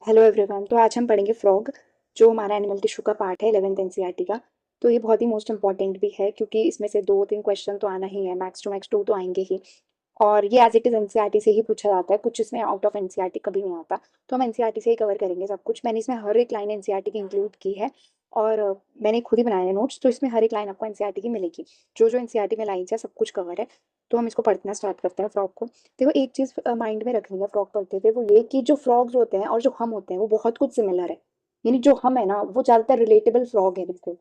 Hello everyone. तो आज हम पढ़ेंगे फ्रॉग, जो हमारा एनिमल टिश्यू का पार्ट है 11th एनसीईआरटी का। तो ये बहुत ही मोस्ट इंपॉर्टेंट भी है क्योंकि इसमें से 2-3 क्वेश्चन तो आना ही है, मैक्स टू मैक्स 2 तो आएंगे ही। और ये एज इट इज़ एनसीईआरटी से ही पूछा जाता है, कुछ इसमें आउट ऑफ एनसीईआरटी कभी नहीं आता। तो हम एनसीईआरटी से ही कवर करेंगे सब कुछ। मैंने इसमें हर एक लाइन एनसीईआरटी की इंक्लूड की है और मैंने खुद ही बनाए हैं नोट्स, तो इसमें हर एक लाइन आपको एनसीईआरटी की मिलेगी। जो जो एनसीईआरटी में लाइन्स है सब कुछ कवर है। तो हम इसको पढ़ना स्टार्ट करते हैं फ्रॉग को। देखो, एक चीज़ माइंड में रखनी है फ्रॉग पढ़ते हुए, वो ये कि जो फ्रॉग्स होते हैं और जो हम होते हैं वो बहुत कुछ सिमिलर है। यानी जो हम है ना वो ज़्यादातर रिलेटेबल फ्रॉग है बिल्कुल।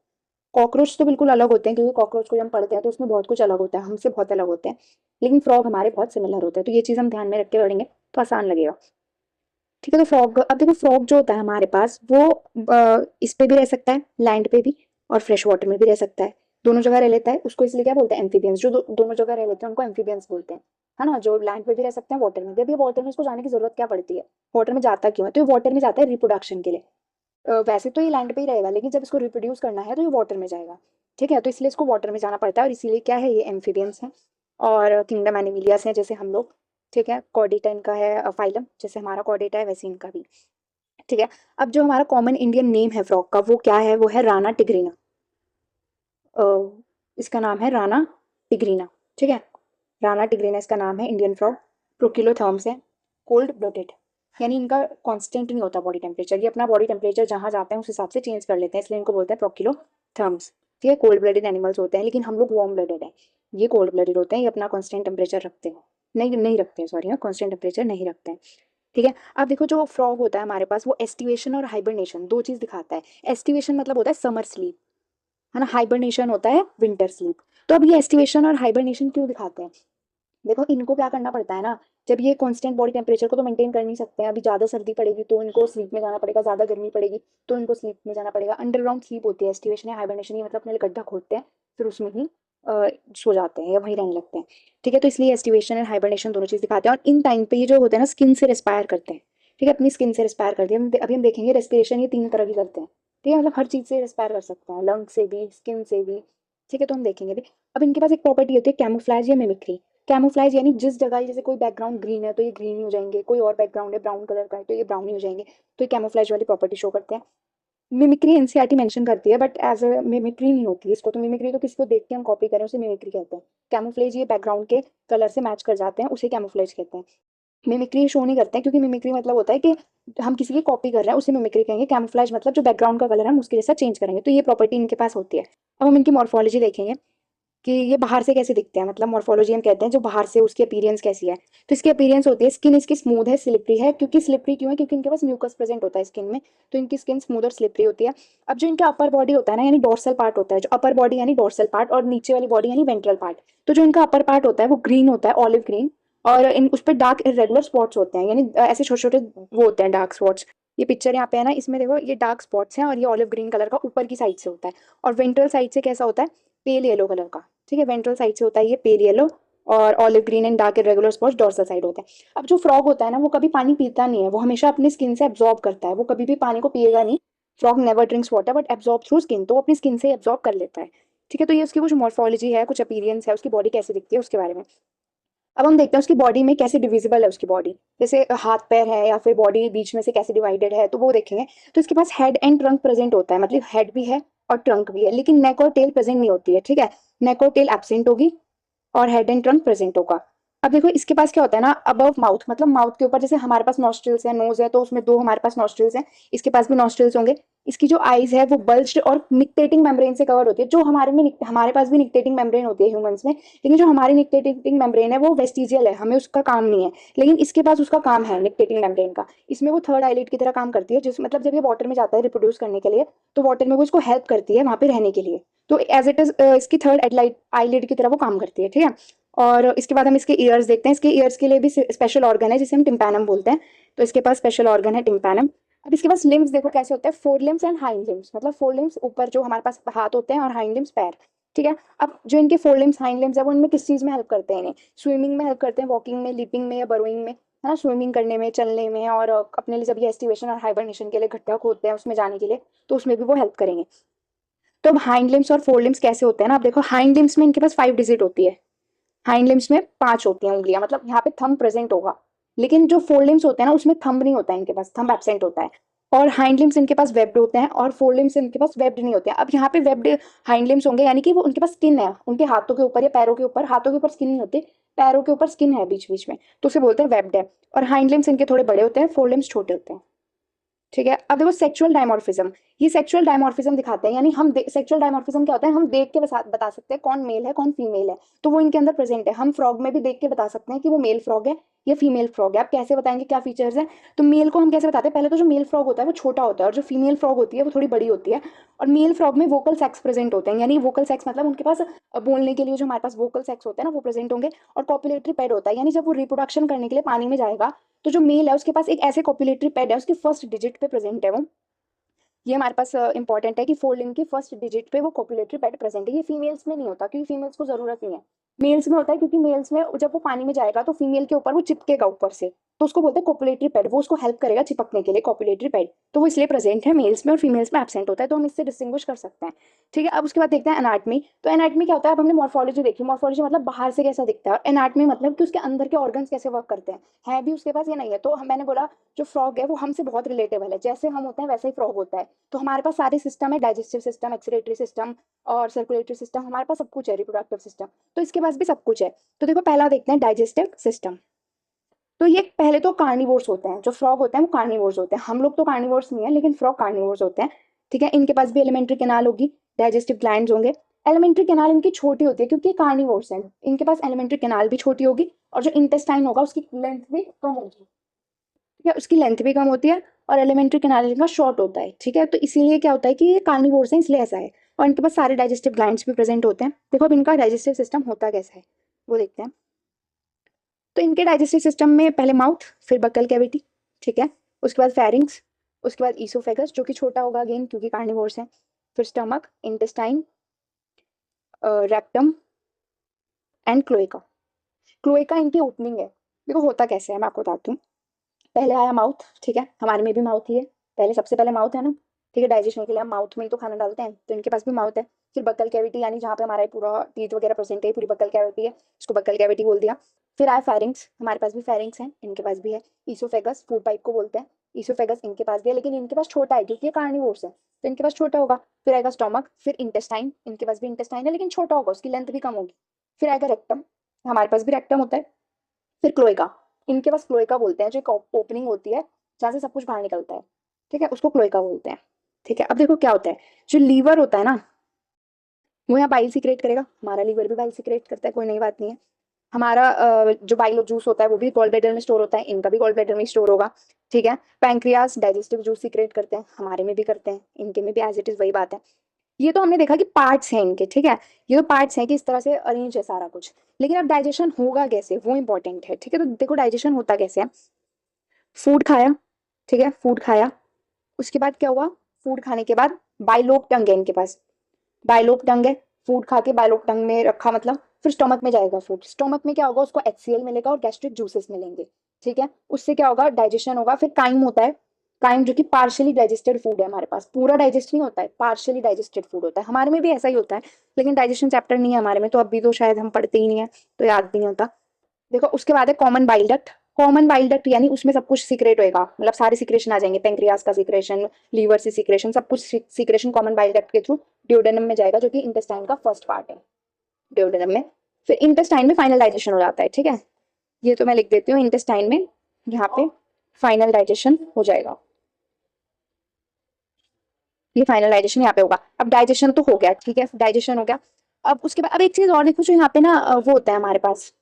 कॉकरोच तो बिल्कुल अलग होते हैं क्योंकि कॉकरोच को जब हम पढ़ते हैं तो उसमें बहुत कुछ अलग होता है, हमसे बहुत अलग होते हैं। लेकिन फ्रॉग हमारे बहुत सिमिलर होते हैं, तो ये चीज़ हम ध्यान में रख के पढ़ेंगे तो आसान लगेगा। ठीक है, तो फ्रॉग, अब देखो फ्रॉग जो होता है हमारे पास वो इस पे भी रह सकता है, लैंड पे भी, और फ्रेश वाटर में भी रह सकता है। दोनों जगह रह लेता है, उसको इसलिए क्या बोलते हैं, एम्फीबियंस। जो दोनों जगह रह लेते हैं उनको एम्फीबियंस बोलते हैं, है ना। जो लैंड पे भी रह सकते हैं, वाटर में भी। अभी वाटर में उसको जाने की जरूरत क्या पड़ती है, वाटर में जाता क्यों है, तो ये वाटर में जाता है रिप्रोडक्शन के लिए। वैसे तो ये लैंड पे ही रहेगा, लेकिन जब इसको रिप्रोड्यूस करना है तो ये वाटर में जाएगा। ठीक है, तो इसलिए इसको वाटर में जाना पड़ता है, और इसीलिए क्या है, ये एम्फीबियंस है। और किंगडम एनिमिलियस है, जैसे हम लोग। ठीक है, कॉर्डेटा इनका है फाइलम, जैसे हमारा कॉर्डेटा है वैसे इनका भी। ठीक है, अब जो हमारा कॉमन इंडियन नेम है फ्रॉग का वो क्या है, वो है राना टिग्रीना। अ, इसका नाम है राना टिग्रीना। ठीक है, राना टिग्रीना इसका नाम है, इंडियन फ्रॉग। प्रोकिलोथर्म्स है, कोल्ड ब्लडेड। यानी इनका कांस्टेंट नहीं होता बॉडी टेम्परेचर, ये अपना बॉडी टेम्परेचर जहाँ जाते हैं उस हिसाब से चेंज कर लेते हैं, इसलिए इनको बोलते हैं प्रोकिलोथर्म्स। ठीक है, कोल्ड ब्लडेड एनिमल्स होते हैं, लेकिन हम लोग वार्म ब्लडेड हैं। ये कोल्ड ब्लडेड होते हैं, ये अपना कांस्टेंट टेम्परेचर रखते हैं। नहीं नहीं रखते हैं, सॉरी, हाँ, कांस्टेंट टेम्परेचर नहीं रखते हैं। ठीक है, अब देखो जो फ्रॉग होता है हमारे पास वो एस्टिवेशन और हाइबरनेशन दो चीज दिखाता है। एस्टिवेशन मतलब होता है समर स्लीप, है ना। हाइबरनेशन होता है विंटर स्लीप। तो अब ये एस्टिवेशन और हाइबरनेशन क्यों दिखाते हैं, देखो इनको क्या करना पड़ता है ना। जब ये कांस्टेंट बॉडी टेम्परेचर को तो मेंटेन कर नहीं सकते हैं, अभी ज़्यादा सर्दी पड़ेगी तो इनको स्लीप में जाना पड़ेगा, ज़्यादा गर्मी पड़ेगी तो इनको स्लीप में जाना पड़ेगा। अंडरग्राउंड स्लीप होती है एस्टिवेशन या हाइबरनेशन, ये मतलब अपने लिए गड्ढा खोदते हैं, फिर उसमें ही सो जाते हैं या वहीं रहने लगते हैं। ठीक है, तो इसलिए एस्टिवेशन और हाइबरनेशन दोनों चीज़ दिखाते हैं, और इन टाइम पे ये जो होते हैं ना स्किन से रेस्पायर करते हैं। ठीक है, अपनी स्किन से रेस्पायर करते हैं। अभी हम देखेंगे रेस्पिरेशन ये 3 तरह की करते हैं। ठीक है, मतलब हर चीज़ से रेस्पायर कर सकते हैं, लंग से भी, स्किन से भी। ठीक है, तो हम देखेंगे भी। अब इनके पास एक प्रॉपर्टी होती है कैमोफ्लेज या मिमिक्री। कैमोफ्लेज यानी जिस जगह जैसे कोई बैकग्राउंड ग्रीन है तो ये ग्रीन ही हो जाएंगे, कोई और बैकग्राउंड है ब्राउन कलर का है तो ये ब्राउन ही हो जाएंगे। तो ये कैमोफ्लेज वाली प्रॉपर्टी शो करते हैं। मिमिक्री एनसीईआरटी मेंशन करती है, बट एज अ मिमिक्री नहीं होती है इसको। तो मिमिक्री तो किसी को देख के हम कॉपी करें उसे मिमिक्री कहते हैं। कैमोफ्लेज ये बैकग्राउंड के कलर से मैच कर जाते हैं, उसे कैमोफ्लेज कहते हैं। मिमिक्री शो नहीं करते हैं, क्योंकि मिमिक्री मतलब होता है कि हम किसी की कॉपी कर रहे हैं, उसे मिमिक्री कहेंगे। कैमोफ्लेज मतलब जो बैकग्राउंड का कलर है हम उसके जैसा चेंज करेंगे, तो ये प्रॉपर्टी इनके पास होती है। अब हम इनकी मॉर्फोलॉजी देखेंगे कि ये बाहर से कैसे दिखते हैं, मतलब मॉर्फोलॉजी हम कहते हैं जो बाहर से उसकी अपीयरेंस कैसी है। तो इसकी अपीयरेंस होती है, स्किन इसकी स्मूथ है, स्लिपरी है। क्योंकि स्लिपरी क्यों है, क्योंकि इनके पास म्यूकस प्रेजेंट होता है स्किन में, तो इनकी स्किन स्मूथ और स्लिपरी होती है। अब जो इनका अपर बॉडी होता है ना, यानी डोर्सल पार्ट होता है, जो अपर बॉडी यानी डोर्सल पार्ट, और नीचे वाली बॉडी यानी वेंट्रल पार्ट। तो जो इनका अपर पार्ट होता है वो ग्रीन होता है, ऑलिव ग्रीन। और इन उस पर डार्क इरेगुलर स्पॉट्स होते हैं, यानी ऐसे छोटे छोटे वो होते हैं डार्क स्पॉट्स। ये पिक्चर यहाँ पे है ना, इसमें देखो ये डार्क स्पॉट्स हैं, और ये ऑलिव ग्रीन कलर का ऊपर की साइड से होता है। और वेंट्रल साइड से कैसा होता है, पेल येलो कलर का। ठीक है, वेंट्रल साइड से होता है ये पेल येलो, और olive green and dark irregular spots dorsal side होते हैं। अब जो फ्रॉग होता है ना वो कभी पानी पीता नहीं है, वो हमेशा अपनी स्किन से एब्जॉर्ब करता है, वो कभी भी पानी को पिएगा नहीं। Frog never drinks water but absorb through skin, तो वो अपनी स्किन से एब्जॉर्ब कर लेता है। ठीक है, तो ये उसकी कुछ मॉर्फोलॉजी है, कुछ अपीयरेंस है, उसकी बॉडी कैसे दिखती है उसके बारे में। अब हम देखते हैं उसकी बॉडी में कैसे डिविजिबल है उसकी बॉडी, जैसे हाथ पैर है या फिर बॉडी बीच में से कैसे डिवाइडेड है, तो वो देखेंगे। तो इसके पास हेड एंड ट्रंक प्रेजेंट होता है, मतलब हेड भी है और ट्रंक भी है, लेकिन नेक और टेल प्रेजेंट नहीं होती है। ठीक है, नेक और टेल एब्सेंट होगी और हेड एंड ट्रंक प्रेजेंट होगा। अब देखो इसके पास क्या होता है ना, अबव माउथ, मतलब माउथ के ऊपर, जैसे हमारे पास नॉस्ट्रिल्स है, नोज है, तो उसमें 2 हमारे पास नॉस्ट्रिल्स हैं, इसके पास भी नॉस्ट्रिल्स होंगे। इसकी जो आईज है वो बल्ज्ड और निक्टेटिंग मेम्ब्रेन से कवर होती है, जो हमारे पास भी निक्टेटिंग मेम्ब्रेन होती है ह्यूमंस में। लेकिन जो हमारी निक्टेटिंग मेम्ब्रेन है वो वेस्टिजियल है, हमें उसका काम नहीं है। लेकिन इसके पास उसका काम है निक्टेटिंग मेम्ब्रेन का। इसमें वो थर्ड आईलिड की तरह काम करती है, जिस मतलब जब ये वाटर में जाता है रिप्रोड्यूस करने के लिए, तो वाटर में वो इसको हेल्प करती है वहां पे रहने के लिए। तो एज इट इज इसकी थर्ड आईलिड की तरह वो काम करती है। ठीक है, और इसके बाद हम इसके ईयर्स देखते हैं। इसके ईयर्स के लिए भी स्पेशल ऑर्गन है जिसे हम टिम्पैनम बोलते हैं, तो इसके पास स्पेशल ऑर्गन है टिम्पैनम। अब इसके पास लिम्स देखो कैसे होते हैं, four limbs and hind limbs, मतलब फोर लिम्स ऊपर जो हमारे पास हाथ होते हैं और हाइंड लिम्स पैर। ठीक है, अब जो इनके फोर लिम्स हाइंड लिम्स है वो इनमें किस चीज में हेल्प करते हैं, इन्हें स्विमिंग में हेल्प करते हैं, वॉकिंग में, लिपिंग में या बरोइंग में, है ना, स्विमिंग करने में, चलने में, और अपने लिए जब ये एस्टिवेशन और हाइबरनेशन के लिए गड्ढा खोदते हैं उसमें जाने के लिए, तो उसमें भी वो हेल्प करेंगे। तो अब हाइंड लिम्स और फोर लिम्स कैसे होते हैं ना, आप देखो हाइंड लिम्स में इनके पास 5 डिजिट होती है, हाइंड लिम्स में 5 होती हैं उंगलियां, मतलब यहाँ पे थंब प्रेजेंट होगा, लेकिन जो फोर लिम्स होते हैं ना उसमें थंब नहीं होता है, इनके पास थंब एब्सेंट होता है। और हाइंड लिम्स इनके पास वेब्ड होते हैं और फोर लिम्स इनके पास वेब्ड नहीं होते हैं। अब यहाँ पे वेब्ड हाइंड लिम्स होंगे यानी कि वो उनके पास स्किन है उनके हाथों के ऊपर या पैरों के ऊपर, हाथों के ऊपर स्किन नहीं होती, पैरों के ऊपर स्किन है बीच बीच में, तो उसे बोलते हैं वेब्ड है। और हाइंड लिम्स इनके थोड़े बड़े होते हैं, फोर लिम्स छोटे होते हैं। ठीक है, अब देखो सेक्सुअल डायमॉर्फिज्म, ये सेक्सुअल डायमॉर्फिज्म दिखाते हैं, यानी हम सेक्सुअल डायमॉर्फिज्म क्या होता है, हम देख के बता सकते हैं कौन मेल है कौन फीमेल है, तो वो इनके अंदर प्रेजेंट है। हम फ्रॉग में भी देख के बता सकते हैं कि वो मेल फ्रॉग है या फीमेल फ्रॉग है। आप कैसे बताएंगे क्या फीचर्स हैं, तो मेल को हम कैसे बताते हैं, पहले तो जो मेल फ्रॉग होता है वो छोटा होता है और जो फीमेल फ्रॉग होती है वो थोड़ी बड़ी होती है। और मेल फ्रॉग में वोकल सेक्स प्रेजेंट होते हैं, यानी वोकल सेक्स मतलब उनके पास बोलने के लिए जो हमारे पास वोकल सेक्स होता है ना वो प्रेजेंट होंगे। और कॉपुलेटरी पैड होता है, यानी जब वो रिप्रोडक्शन करने के लिए पानी में जाएगा तो जो मेल है उसके पास एक ऐसे कॉपुलेटरी पैड है, उसके फर्स्ट डिजिट पे प्रेजेंट है वो। ये हमारे पास इंपॉर्टेंट है कि फोर लिंग की फर्स्ट डिजिट पे वो कॉपुलेटरी पैड प्रेजेंट है। ये फीमेल्स में नहीं होता क्योंकि फीमेल्स को जरूरत नहीं है, मेल्स में होता है, क्योंकि मेल्स में जब वो पानी में जाएगा तो फीमेल के ऊपर वो चिपकेगा ऊपर से, तो उसको बोलते हैं कॉपुलेटरी पैड, वो उसको हेल्प करेगा चिपकने के लिए, कॉपुलेटरी पैड, तो वो इसलिए प्रेजेंट है मेल्स में और फीमेल्स में एब्सेंट होता है, तो हम इससे डिस्टिंग्विश कर सकते हैं। ठीक है, अब उसके बाद देखते हैं एनाटमी। तो एनाटमी क्या होता है, अब हमने मॉर्फोलॉजी देखी, मॉर्फोलॉजी मतलब बाहर से कैसा दिखता है, एनाटमी मतलब कि उसके अंदर के ऑर्गन्स कैसे वर्क करते हैं, है भी उसके पास या नहीं है। तो मैंने बोला जो फ्रॉग है वो हमसे बहुत रिलेटेबल है, जैसे हम होते हैं वैसे ही फ्रॉग होता है। तो हमारे पास सारे सिस्टम है, डाइजेस्टिव सिस्टम, एक्सक्रीटरी सिस्टम और सर्कुलेटरी सिस्टम, हमारे पास सब कुछ है, रिप्रोडक्टिव सिस्टम, तो इसके पास भी सब कुछ है। तो देखो पहला देखते हैं डाइजेस्टिव सिस्टम। तो ये पहले तो कार्निवोर्स होते हैं, जो फ्रॉग होते हैं वो कार्निवोर्स होते हैं, हम लोग तो कार्निवोर्स नहीं है लेकिन फ्रॉग कार्निवोर्स होते हैं। ठीक है, इनके पास भी एलिमेंट्री कैनाल होगी, डाइजेस्टिव ग्लैंड्स होंगे। एलिमेंट्री कैनाल इनकी छोटी होती है क्योंकि कार्निवोर्स हैं, इनके पास एलिमेंट्री कैनाल भी छोटी होगी और जो इंटेस्टाइन होगा उसकी लेंथ भी कम होगी। ठीक है, उसकी लेंथ भी कम होती है और एलिमेंट्री कैनाल इनका शॉर्ट होता है। ठीक है, तो इसीलिए क्या होता है कि ये कार्निवोर्स हैं इसलिए ऐसा है। और इनके पास सारे डाइजेस्टिव ग्लैंड्स भी प्रेजेंट होते हैं। देखो अब इनका डाइजेस्टिव सिस्टम होता कैसा है वो देखते हैं। तो इनके डाइजेस्टिव सिस्टम में पहले माउथ, फिर बक्कल कैविटी, ठीक है, उसके बाद फेरिंग्स, उसके बाद ईसोफेगस जो कि छोटा होगा अगेन क्योंकि कार्निवोर्स हैं, फिर stomach, intestine, rectum and cloaca. Cloaca इनकी ओपनिंग है। देखो होता कैसे है मैं आपको बताती हूँ। पहले आया माउथ, ठीक है, हमारे में भी माउथ ही है, पहले सबसे पहले माउथ है ना। ठीक है, डाइजेशन के लिए हम माउथ में ही तो खाना डालते हैं, तो इनके पास भी माउथ है। फिर बक्कल कैविटी, यानी जहाँ पे हमारा पूरा टीथ वगैरह प्रेजेंट है, पूरी बक्कल कैविटी है, इसको बक्कल कैविटी बोल दिया। फिर आया फेरिंग्स, हमारे पास भी फेरिंग्स हैं, इनके पास भी है। ईसोफेगस, फूड पाइप को बोलते हैं, ईसोफेगस इनके पास भी है लेकिन इनके पास छोटा है क्योंकि ये कार्निवोर्स है, तो इनके पास छोटा होगा। फिर आएगा स्टोमक, फिर इंटेस्टाइन, इनके पास भी इंटेस्टाइन है लेकिन छोटा होगा, उसकी लेंथ भी कम होगी। फिर आएगा रेक्टम, हमारे पास भी रेक्टम होता है। फिर क्लोएका, इनके पास क्लोएका बोलते हैं, जो एक ओपनिंग होती है जहाँ से सब कुछ बाहर निकलता है। ठीक है, उसको क्लोएका बोलते हैं। ठीक है, अब देखो क्या होता है, जो लीवर होता है ना वो यहाँ बाइल सीक्रेट करेगा, हमारा लीवर भी बाइल सीक्रेट करता है, कोई नई बात नहीं है। हमारा जो बाइल जूस होता है वो भी गॉल ब्लैडर में स्टोर होता है, इनका भी गॉल ब्लैडर में स्टोर होगा। ठीक है, पैंक्रियास डाइजेस्टिव जूस सीक्रेट करते हैं, हमारे में भी करते हैं, इनके में भी एज इट इज वही बात है। ये तो हमने देखा कि पार्ट्स हैं इनके, ठीक है, ये तो पार्ट्स हैं कि इस तरह से अरेंज है सारा कुछ। लेकिन अब डाइजेशन होगा कैसे वो इंपॉर्टेंट है। ठीक है, तो देखो डाइजेशन होता कैसे है। फूड खाया, ठीक है, फूड खाया, उसके बाद क्या हुआ, फूड खाने के बाद बाइलोप टंग है इनके पास, बाइलोप टंग है, फूड खा के बाइलोप टंग में रखा मतलब फिर स्टोमक में जाएगा फूड, स्टोमक में क्या होगा उसको HCl मिलेगा और गैस्ट्रिक जूसेस मिलेंगे। ठीक है, उससे क्या होगा डाइजेशन होगा। फिर काइम होता है, काइम जो कि पार्शियली डाइजेस्टेड फूड है, हमारे पास पूरा डाइजेस्ट नहीं होता है, पार्शियली डाइजेस्टेड फूड होता है, हमारे में भी ऐसा ही होता है लेकिन डाइजेशन चैप्टर नहीं है हमारे में, तो अभी तो शायद हम पढ़ते ही नहीं है तो याद नहीं होता। देखो उसके बाद है common bile duct, common bile duct यानी उसमें सब कुछ सीक्रेट होएगा, मतलब सारे सीक्रेशन आ जाएंगे, पेंक्रियास का सीक्रेशन, लीवर से सीक्रेशन, सब कुछ सीक्रेशन कॉमन बाइल डक्ट के थ्रू ड्यूडेनम में जाएगा जो कि इंटेस्टाइन का फर्स्ट पार्ट है, ड्यूडेनम में। फिर इंटेस्टाइन में फाइनल डाइजेशन हो जाता है। ठीक है, ये तो मैं लिख देती हूँ, इंटेस्टाइन में यहाँ पे फाइनल डाइजेशन हो जाएगा, ये फाइनल डाइजेशन यहाँ पे होगा। अब डाइजेशन तो हो गया, ठीक है, डाइजेशन हो गया। अब उसके बाद अब एक चीज और देखो, जो यहाँ पे ना वो होता है हमारे पास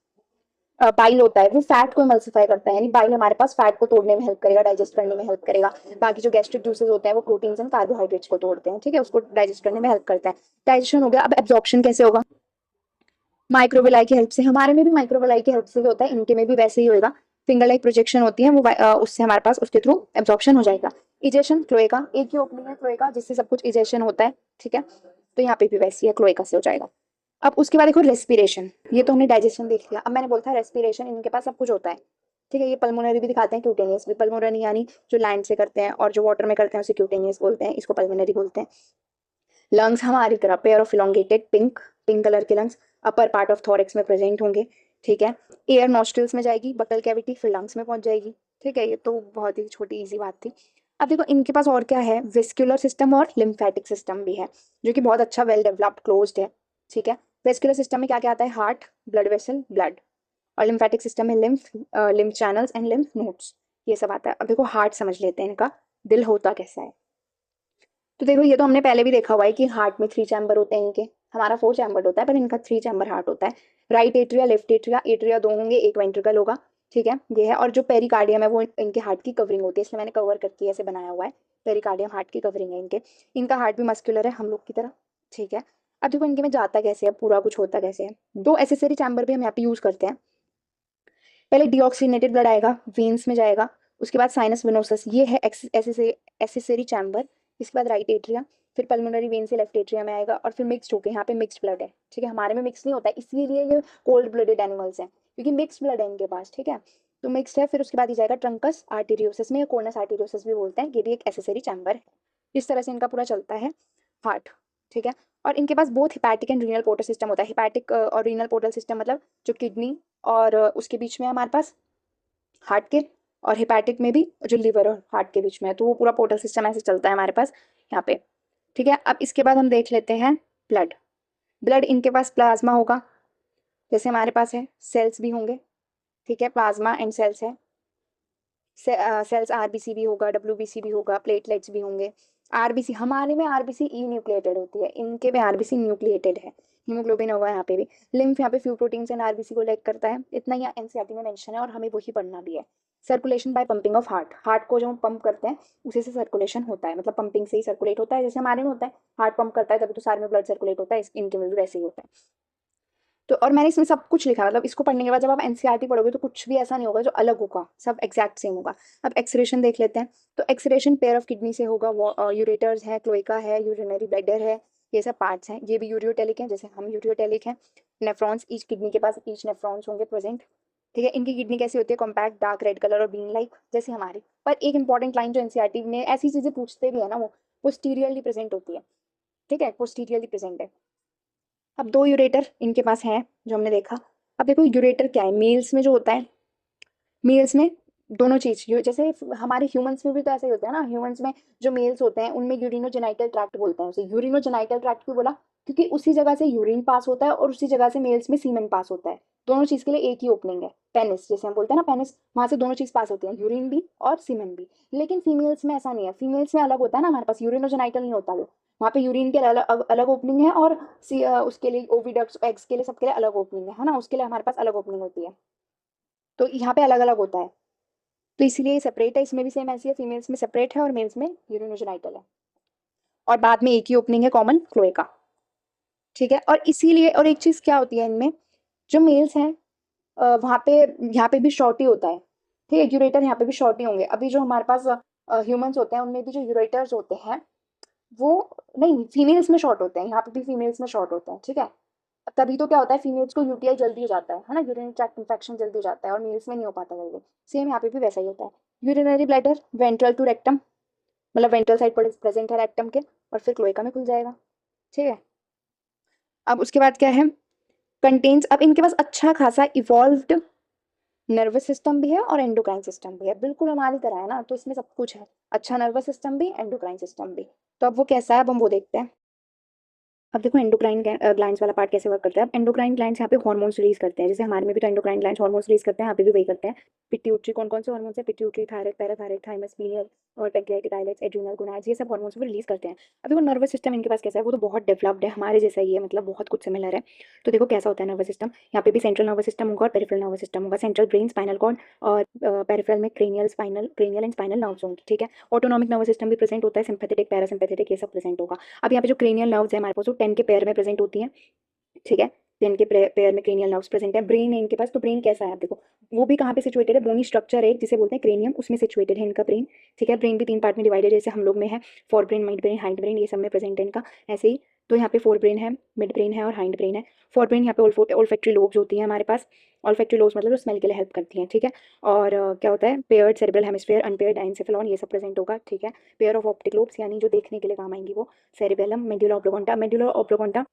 बाइल होता है, वो फैट को एमल्सिफाई करता है, यानी बाइल हमारे पास फैट को तोड़ने में हेल्प करेगा, डाइजेस्ट करने में हेल्प करेगा। बाकी जो गैस्ट्रिक जूसेस होते हैं वो प्रोटीन्स एंड कार्बोहाइड्रेट्स को तोड़ते हैं, ठीक है, उसको डाइजेस्ट करने में हेल्प करता है। डाइजेशन हो गया, अब एब्जॉर्प्शन कैसे होगा, माइक्रोविलाई की हेल्प से, हमारे में भी माइक्रोविलाई की हेल्प से ही होता है, इनके में भी वैसे ही होएगा। फिंगर लाइक प्रोजेक्शन होती है वो उससे हमारे पास उसके थ्रू एब्जॉर्प्शन हो जाएगा। इजेशन क्लोएका, एक ही ओपनिंग है क्लोएका जिससे सब कुछ इजेशन होता है। ठीक है, तो यहाँ पे भी वैसी है, क्लोएका से हो जाएगा। अब उसके बाद देखो रेस्पिरेशन, ये तो हमने डाइजेशन देख लिया, अब मैंने बोला था रेस्पिरेशन इनके पास सब कुछ होता है। ठीक है, ये पल्मोनरी भी दिखाते हैं, क्यूटेनियस भी, पल्मोनरी यानी जो लैंड से करते हैं और जो वाटर में करते हैं उसे क्यूटेनियस बोलते हैं, इसको पल्मोनरी बोलते हैं। लंग्स हमारी तरह pair of elongated pink pink colour के lungs upper part of thorax में प्रेजेंट होंगे। ठीक है। एयर नॉस्ट्रल्स में जाएगी, बकल कैविटी, फिर लंग्स में पहुंच जाएगी। ठीक है, ये तो बहुत ही छोटी इजी बात थी। अब देखो इनके पास और क्या है, वेस्क्यूलर सिस्टम और लिम्फेटिक सिस्टम भी है, जो कि बहुत अच्छा वेल डेवलप्ड क्लोज्ड है। ठीक है, वेस्क्यूलर सिस्टम में क्या क्या आता है, हार्ट, ब्लड वेसल, ब्लड, और लिम्फेटिक सिस्टम में lymph channels and lymph nodes, ये सब आता है। अब देखो हार्ट समझ लेते हैं इनका, दिल होता कैसा है। तो देखो ये तो हमने पहले भी देखा हुआ है कि हार्ट में 3 चैम्बर होते हैं इनके, हमारा 4 चैम्बर होता है पर इनका 3 चैम्बर हार्ट होता है। Right atria, left atria, atria 2 होंगे, एक वेंट्रिकल होगा। ठीक है, ये है। और जो पेरिकार्डियम है वो इनके हार्ट की कवरिंग होती है, इसलिए मैंने कवर करके ऐसे बनाया हुआ है। पेरिकार्डियम हार्ट की कवरिंग है इनके। इनका हार्ट भी मस्कुलर है हम लोग की तरह। ठीक है, अब देखो इनके में जाता कैसे है, पूरा कुछ होता कैसे है। 2 एसेसरी चैम्बर भी हम यहाँ पे यूज करते हैं। पहले डीऑक्सीनेटेड ब्लड आएगा, वेन्स में जाएगा। उसके बाद साइनस वेनोसस, ये है एसेसरी चैम्बर। इसके बाद राइट एट्रिया, फिर पल्मोनरी वेन से लेफ्ट एट्रिया में आएगा, और फिर मिक्स्ड होके यहाँ पे मिक्स्ड ब्लड है। ठीक है, हमारे में मिक्स नहीं होता है, इसीलिए ये कोल्ड ब्लडेड एनिमल्स हैं, क्योंकि मिक्स्ड ब्लड है इनके पास। ठीक है, तो मिक्स्ड है। फिर उसके बाद ही जाएगा ट्रंकस आर्टेरियोसिस में, या कोनस आर्टेरियोसिस भी बोलते हैं, ये भी एक एसेसरी चैम्बर है। इस तरह से इनका पूरा चलता है हार्ट। ठीक है, और इनके पास both hepatic and renal portal system होता है। हिपैटिक और रीनल पोर्टल सिस्टम मतलब जो किडनी और उसके बीच में है हमारे पास हार्ट के, और हिपैटिक में भी जो लिवर और हार्ट के बीच में है, तो वो पूरा पोर्टल सिस्टम ऐसे चलता है हमारे पास यहाँ पे। ठीक है, अब इसके बाद हम देख लेते हैं ब्लड। ब्लड इनके पास प्लाज्मा होगा, जैसे हमारे पास है, सेल्स भी होंगे। ठीक है, प्लाज्मा एंड सेल्स है। सेल्स आरबीसी भी होगा, डब्ल्यूबीसी भी होगा, प्लेटलेट्स भी होंगे। आरबीसी, हमारे में आरबीसी ई न्यूक्लिएटेड होती है, इनके में आरबीसी न्यूक्लिएटेड है। हीमोग्लोबिन होगा यहाँ पे भी। लिम्फ यहाँ पे फ्यू प्रोटीन्स एंड आरबीसी को लाइक करता है। इतना ही एनसीईआरटी में मेंशन है और हमें वही पढ़ना भी है। Circulation by pumping of heart, heart को जो हम पंप करते हैं उसी से सर्कुलेशन होता है, मतलब पंपिंग से ही सर्कुलेट होता है, जैसे हमारे में होता है हार्ट पंप करता है तभी तो सारे में ब्लड सर्कुलेट होता है, इनके में भी वैसे ही होता है। तो और मैंने इसमें सब कुछ लिखा है, मतलब इसको पढ़ने के बाद जब आप एनसीईआरटी पढ़ोगे तो कुछ भी ऐसा नहीं होगा जो अलग होगा, सब एग्जैक्ट सेम होगा। अब एक्सरेशन देख लेते हैं। तो एक्सरेशन पेयर ऑफ किडनी से होगा, यूरेटर्स है, क्लोएका है, यूरिनरी ब्लैडर है, ये सब पार्ट्स हैं। ये भी यूरियोटेलिक हैं, जैसे हम यूरियोटेलिक हैं। नेफ्रॉन्स, ईच किडनी के पास ईच नेफ्रॉन्स होंगे प्रेजेंट। ठीक है, इनकी किडनी कैसी होती है, कॉम्पैक्ट, डार्क रेड कलर और बीन लाइक, जैसे हमारी। पर एक इंपॉर्टेंट लाइन जो एनसीईआरटी में ऐसी चीजें पूछते भी है ना, वो पोस्टीरियरली प्रेजेंट होती है। ठीक है, पोस्टीरियरली प्रेजेंट है। अब 2 यूरेटर इनके पास हैं जो हमने देखा। अब देखो यूरेटर क्या है, मेल्स में जो होता है, मेल्स में दोनों चीज, जैसे हमारे ह्यूमंस में भी तो ऐसा ही होता है ना, ह्यूमंस में जो मेल्स होते हैं उनमें यूरिनोजेनाइटल ट्रैक्ट बोलते हैं उसे। यूरिनोजेनाइटल ट्रैक्ट क्यों बोला, क्योंकि उसी जगह से यूरिन पास होता है और उसी जगह से मेल्स में सीमेन पास होता है। दोनों चीज के लिए एक ही ओपनिंग है, पेनिस जैसे हम बोलते हैं ना, पेनिस, वहां से दोनों चीज पास होती है, यूरिन भी और सीमेन भी। लेकिन फीमेल्स में ऐसा नहीं है, फीमेल्स में अलग होता है ना, हमारे पास यूरिनोजेनाइटल नहीं होता वो, वहाँ पे यूरिन के अलग अलग ओपनिंग है, और उसके लिए ओविडक्ट्स, एग्स के लिए, सबके लिए अलग ओपनिंग है ना, उसके लिए हमारे पास अलग ओपनिंग होती है। तो यहाँ पे अलग अलग होता है, तो इसीलिए सेपरेट है। इसमें भी सेम ऐसी है, फीमेल्स में सेपरेट है और मेल्स में यूरिनोजेनाइटल है, और बाद में एक ही ओपनिंग है कॉमन क्लोएका। ठीक है, और इसीलिए, और एक चीज क्या होती है इनमें, जो मेल्स हैं वहाँ पे, यहाँ पे भी शॉर्ट ही होता है। ठीक है, यूरेटर यहाँ पे भी शॉर्ट ही होंगे। अभी जो हमारे पास ह्यूमंस होते हैं उनमें भी जो यूरेटर्स होते हैं वो, नहीं, फीमेल्स में शॉर्ट होते हैं, यहाँ पे भी फीमेल्स में शॉर्ट होते हैं। ठीक है, तभी तो क्या होता है, फीमेल्स को यूटीआई जल्दी हो जाता है ना, यूरिनरी ट्रैक्ट इन्फेक्शन जल्दी हो जाता है, और मेल्स में नहीं हो पाता जल्दी। सेम यहाँ पे भी वैसा ही होता है। Urinary bladder ventral to rectum, मतलब वेंट्रल साइड पर प्रेजेंट है रेक्टम के, और फिर क्लोएका में खुल जाएगा। ठीक है, अब उसके बाद क्या है, कंटेन्स, अब इनके पास अच्छा खासा इवॉल्व्ड नर्वस सिस्टम भी है और एंडोक्राइन सिस्टम भी है, बिल्कुल हमारी तरह है ना, तो इसमें सब कुछ है, अच्छा नर्वस सिस्टम भी, एंडोक्राइन सिस्टम भी। तो अब वो कैसा है, अब हम वो देखते हैं। अब देखो एंडोक्राइन ग्लैंड्स वाला पार्ट कैसे वर्क करता है। अब एंडोक्राइन ग्लैंड्स यहाँ पे हार्मोन्स रिलीज करते हैं, जैसे हमारे में भी तो एंडोक्राइन ग्लैंड्स हार्मोन्स रिलीज करते हैं, यहाँ पे भी वही करते हैं। पिट्यूटरी, कौन कौन से हार्मोन्स है, pituitary, thyroid, parathyroid, thymus, pineal और पैंक्रियाटिक आइलेट्स, एड्रिनल, गोनाड्स, ये सब हार्मोन्स भी रिलीज करते हैं। अब देखो नर्वस सिस्टम इनके पास कैसा है, वो तो बहुत डेवलप्ड है, हमारे जैसा ही है, मतलब बहुत कुछ सिमिलर है। तो देखो कैसा होता है नर्वस सिस्टम, यहाँ पे भी सेंट्रल नर्वस सिस्टम होगा और पेरिफेरल नर्वस सिस्टम होगा। सेंट्रल ब्रेन, स्पाइनल कॉर्ड, और पेरिफेरल में क्रेनियल एंड स्पाइनल नर्व्स होंगे। ठीक है, ऑटोनॉमिक नर्वस सिस्टम भी प्रेजेंट होता है, सिंपैथेटिक, पैरासिम्पैथेटिक, ये सब प्रेजेंट होगा। अब यहाँ पे जो क्रेनियल नर्व्स है हमारे पास, वो 10 के पेयर में प्रेजेंट होती है। ठीक है, तो इनके पेयर में क्रेनियल नर्व्स प्रेजेंट है। ब्रेन है इनके पास, तो ब्रेन कैसा है आप देखो, वो भी कहाँ पे सिचुएटेड है, बोनी स्ट्रक्चर है जिसे बोलते हैं क्रेनियम, उसमें सिचुएटेड है इनका ब्रेन। ठीक है, ब्रेन भी 3 पार्ट में डिवाइडेड है, जैसे हम लोग में है fore brain, mid brain, hind brain, ये सब में प्रेजेंट है इनका, ऐसे ही। तो यहाँ पे फोर ब्रेन है, मिड ब्रेन है और हाइंड ब्रेन है। फोर ब्रेन यहाँ पे ओल्फैक्टरी लोब्स होती है हमारे पास। ओल्फैक्टरी लोब्स मतलब जो स्मेल के लिए हेल्प करती हैं। ठीक है, और क्या होता है, पेयर्ड सेरेब्रल हेमिस्फीयर, अनपेयर्ड एनसेफेलॉन, ये सब प्रेजेंट होगा। ठीक है, पेयर ऑफ ऑप्टिक लोब्स यानी जो देखने के लिए काम आएंगी वो, cerebellum, medulla oblongata, medulla oblongata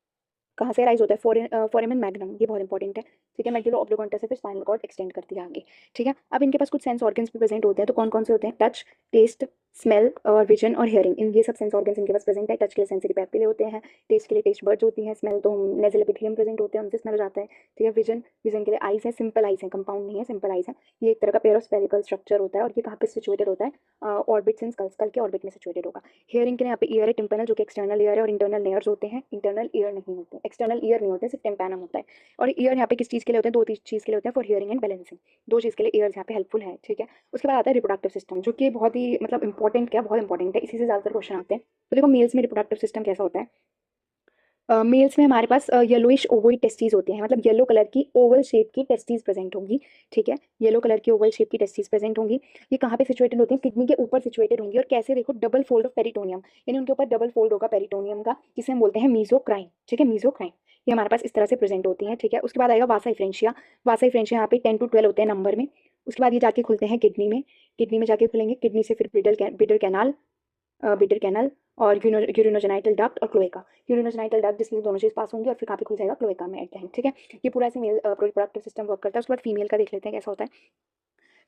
कहाँ से राइज होता है, फोरेमन मैग्नम, ये बहुत इंपॉर्टेंट है, ठीक है। मेडुला ऑब्लिगोसा से फिर स्पाइनल कॉर्ड एक्सटेंड करती है आगे, ठीक है। अब इनके पास कुछ सेंस ऑर्गन्स भी प्रेजेंट होते हैं, तो कौन कौन से होते हैं? टच, टेस्ट, स्मेल और विजन और हियरिंग, इन ये सब सेंस ऑर्गन्स इनके पास प्रेजेंट है। टच के लिए सेंसरी पैपिले होते हैं, टेस्ट के लिए टेस्ट बर्ड्स होती हैं, स्मेल तो नेजल एपिथेलियम प्रेजेंट होते हैं, उनसे स्मेल हो जाता है, ठीक है। विजन, विजन के लिए आइज है, सिंपल आइज है, कंपाउंड नहीं है, सिंपल आइज है। ये एक तरह का पेयर ऑफ स्फेरिकल स्ट्रक्चर होता है और ये कहाँ पे सिचुएटेड होता है? ऑर्बिट्स इन स्कल, स्कल के ऑर्बिट में सिचुएटेड होगा। हियरिंग के लिए यहाँ पे ईयर है, टिम्पेनल जो कि एक्सटर्नल ईयर है, और इंटरनल लेयर्स होते हैं, इंटरनल ईयर नहीं होते, एक्सटर्नल ईयर नहीं होते, सिर्फ टिम्पेनम होता है। और ईयर यहाँ पे किस चीज़ के लिए होते हैं? दो चीज़ के लिए होते हैं, फॉर हियरिंग एंड बैलेंसिंग, दो चीज़ के लिए ईयर्स यहाँ पे हेल्पफुल है, ठीक है। उसके बाद आता है रिप्रोडक्टिव सिस्टम, जो कि बहुत ही मतलब इंपॉर्टेंट, क्या बहुत इंपॉर्टेंट है, इसी से ज़्यादातर क्वेश्चन आते हैं। तो देखो मेल्स में रिप्रोडक्टिव सिस्टम कैसा होता है? मेल्स में हमारे पास येलोइश ओवोइड टेस्टीज होते हैं, मतलब येलो कलर की ओवल शेप की टेस्टीज प्रेजेंट होंगी, ठीक है। येलो कलर की ओवल शेप की टेस्टीज प्रेजेंट होंगी। ये कहाँ पे सिचुएटेड होती हैं? किडनी के ऊपर सिचुएटेड होंगी। और कैसे? देखो डबल फोल्ड ऑफ पेरिटोनियम, यानी उनके ऊपर डबल फोल्ड होगा पेरिटोनियम का, जिसे हम बोलते हैं मीजोक्राइन, ठीक है, मीजोक्राइन। ये हमारे पास इस तरह से प्रेजेंट होती हैं, ठीक है। उसके बाद आएगा वासा फ्रेंशिया। वासा फ्रेंशिया यहाँ पे 10 to 12 होते हैं नंबर में। उसके बाद ये जाके खुलते हैं किडनी में, किडनी में जाके खुलेंगे, किडनी से फिर बिडर कैनाल, बिटर कैनल और यूरिनोजेनाइटल डक्ट और क्लोएका। यूरिनोजेनाइटल डक्ट जिसमें दोनों चीज पास होंगी और फिर कहाँ पे खुल जाएगा? क्लोएका में एट द एंड, ठीक है। ये पूरा ऐसे मेल रिप्रोडक्टिव सिस्टम वर्क करता है। उसके बाद फीमेल का देख लेते हैं कैसा होता है।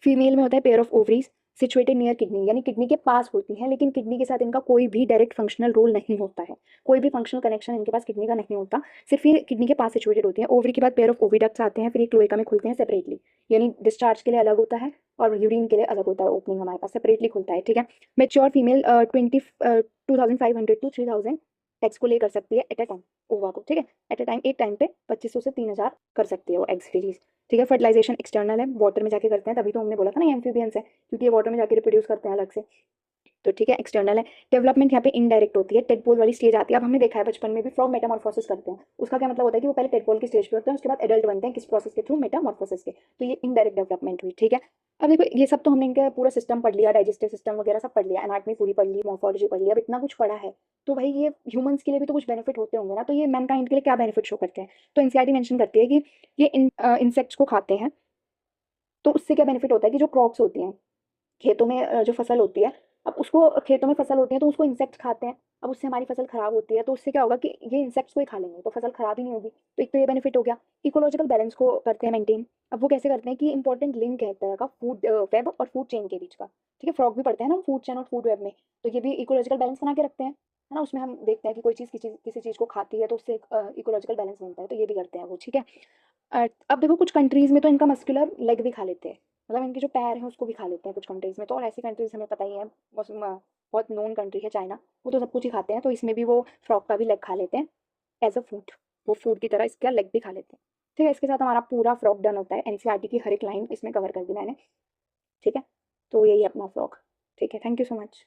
फीमेल में होता है pair of ovaries situated near kidney, यानी किडनी के पास होती हैं, लेकिन किडनी के साथ इनका कोई भी डायरेक्ट फंक्शनल रोल नहीं होता है, कोई भी फंक्शनल कनेक्शन इनके पास किडनी का नहीं होता, सिर्फ ये किडनी के पास सिचुएटेड होती है। ओवरी के बाद पेयर ऑफ ओविडक्ट्स आते हैं, फिर ये क्लोएका में खुलते हैं सेपरेटली, यानी डिस्चार्ज के लिए अलग होता है और यूरिन के लिए अलग होता है, ओपनिंग हमारे पास सेपरेटली खुलता है, ठीक है। मेच्योर फीमेल 2500 to 3000 एग्स को ले कर सकती है एट अ टाइम, ओवा को, ठीक है। एट अ टाइम, एक टाइम पे 2500 से 3000 कर सकती है वो एग्स रिलीज, ठीक है। फर्टिलाइजेशन एक्सटर्नल है, वाटर में जाके करते हैं, तभी तो हमने बोला था ना ये एम्फीबियंस है, क्योंकि ये वाटर में जाके रिप्रोड्यूस करते हैं अलग से, तो ठीक है, एक्सटर्नल है। डेवलपमेंट यहाँ पे इनडायरेक्ट होती है, टेडपोल वाली स्टेज आती है। अब हमने देखा है बचपन में भी फ्रॉग मेटामॉर्फोसिस करते हैं, उसका क्या मतलब होता है कि वो पहले टेडपोल की स्टेज पे होते हैं, उसके बाद एडल्ट बनते हैं, किस प्रोसेस के थ्रू? मेटामॉर्फोसिस के। तो ये इनडायरेक्ट डेवलपमेंट हुई, ठीक है। अब देखो ये सब तो हमने इनका पूरा सिस्टम पढ़ लिया, डाइजेस्टिव सिस्टम वगैरह सब पढ़ लिया, एनाटमी पूरी पढ़ ली, मॉर्फोलॉजी पढ़ लिया, अब इतना कुछ पढ़ा है, तो भाई ये ह्यूमंस के लिए भी तो कुछ बेनिफिट होते होंगे ना, तो ये मैनकाइंड के लिए क्या बेनिफिट शो करते हैं? तो एनसीईआरटी मेंशन करती है कि ये इंसेक्ट्स को खाते हैं, तो उससे क्या बेनिफिट होता है कि जो क्रॉप्स होती हैं खेतों में, जो फसल होती है, अब उसको खेतों में फसल होती है तो उसको इंसेक्ट्स खाते हैं, अब उससे हमारी फसल खराब होती है, तो उससे क्या होगा कि ये इंसेक्ट्स को ही खा लेंगे तो फसल खराब ही नहीं होगी, तो एक तो ये बेनिफिट हो गया। इकोलॉजिकल बैलेंस को करते हैं मेंटेन। अब वो कैसे करते हैं कि इंपॉर्टेंट लिंक है एक तरह का फूड वेब और फूड चेन के बीच का, ठीक है। फ्रॉग भी पढ़ते हैं ना फूड चेन और फूड वेब में, तो ये भी इकोलॉजिकल बैलेंस बना के रखते हैं, है ना। उसमें हम देखते हैं कि कोई चीज़ किसी चीज़ को खाती है तो उससे इकोलॉजिकल बैलेंस बनता है, तो ये भी करते हैं वो, ठीक है। अब देखो कुछ कंट्रीज में तो इनका मस्कुलर लेग भी खा लेते हैं, मतलब इनके जो पैर हैं उसको भी खा लेते हैं कुछ कंट्रीज में, तो और ऐसी कंट्रीज हमें पता ही है, बहुत नोन कंट्री है चाइना, वो तो सब कुछ ही खाते हैं, तो इसमें भी वो फ्रॉग का भी लेग खा लेते हैं एज अ फूड, वो फूड की तरह इसका लेग भी खा लेते हैं, ठीक है। इसके साथ हमारा पूरा फ्रॉग डन होता है, एनसीईआरटी की हर एक लाइन इसमें कवर कर दी मैंने, ठीक है। तो यही अपना फ्रॉग, ठीक है। Thank you so much.